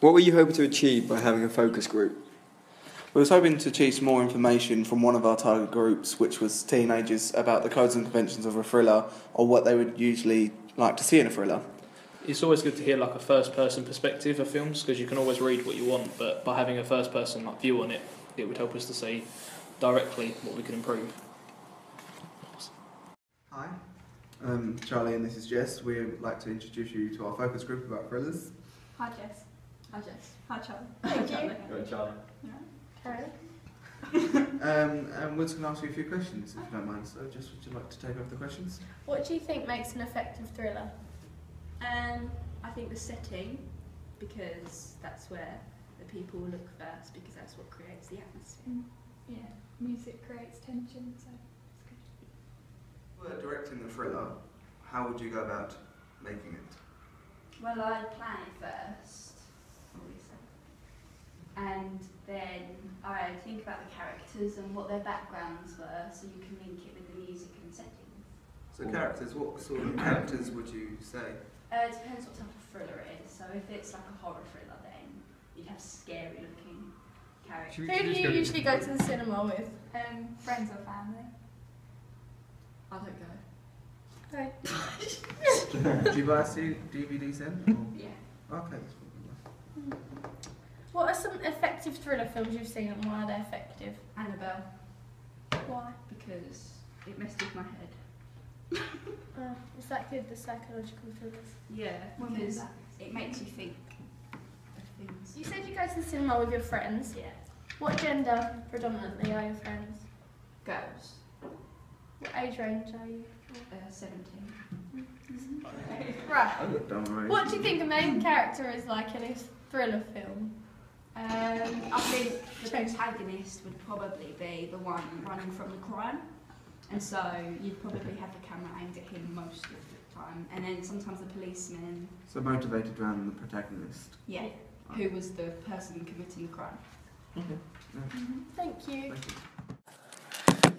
What were you hoping to achieve by having a focus group? We was hoping to achieve some more information from one of our target groups, which was teenagers, about the codes and conventions of a thriller or what they would usually like to see in a thriller. It's always good to hear like a first-person perspective of films because you can always read what you want, but by having a first-person like view on it, it would help us to see directly what we can improve. Hi, Charlie and this is Jess. We'd like to introduce you to our focus group about thrillers. Hi Jess. Hi Jess. Hi Charlie. Thank you. Go Charlie. Carry And we're just going to ask you a few questions, if you don't mind. So, Jess, would you like to take over the questions? What do you think makes an effective thriller? I think the setting, because that's where the people look first, because that's what creates the atmosphere. Yeah, music creates tension, so it's good. If you were directing the thriller, how would you go about making it? Well, I'd plan it first, obviously, and then I'd think about the characters and what their backgrounds were, so you can link it with the music and setting. So, characters, what sort of characters would you say? It depends what type of thriller it is. So if it's like a horror thriller, then you'd have scary looking characters. Who do you usually go to the cinema with? Friends or family? I don't go. Okay. Do you buy DVDs then? Yeah. Okay. What are some effective thriller films you've seen and why are they effective? Annabelle, Why? because it messed with my head. Is that good, the psychological thrillers? Yeah, When was because that? it makes you think of things. You said you go to the cinema with your friends. Yeah. What gender predominantly are your friends? Girls, What age range are you? 17. Right. Don't worry. What do you think the main character is like in a thriller film? I think the protagonist would probably be the one running from the crime. And so you'd probably have the camera aimed at him most of the time. And then sometimes the policeman, So motivated around the protagonist. yeah, who was the person committing the crime. Thank you. Thank you.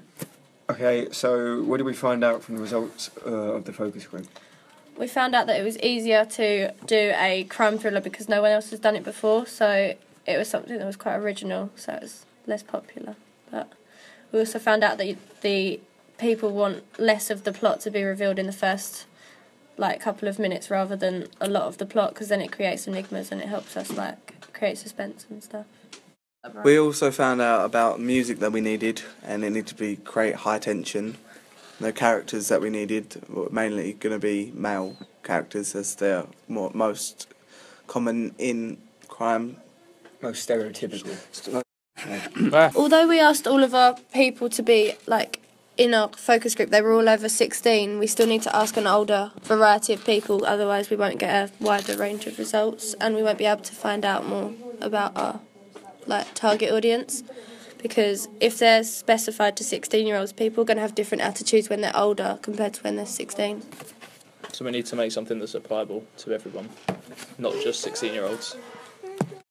Okay, so what did we find out from the results of the focus group? We found out that it was easier to do a crime thriller because no one else has done it before, so it was something that was quite original, so it was less popular. But we also found out that the people want less of the plot to be revealed in the first couple of minutes rather than a lot of the plot, because then it creates enigmas and it helps us create suspense and stuff. We also found out about music that we needed, and it needed to be create high tension. The characters that we needed were mainly going to be male characters, as they're most common in crime. Most stereotypical. Although we asked all of our people to be in our focus group, they were all over 16, we still need to ask an older variety of people, otherwise we won't get a wider range of results and we won't be able to find out more about our target audience, because if they're specified to 16-year-olds, people are going to have different attitudes when they're older compared to when they're 16. So we need to make something that's applicable to everyone, not just 16-year-olds.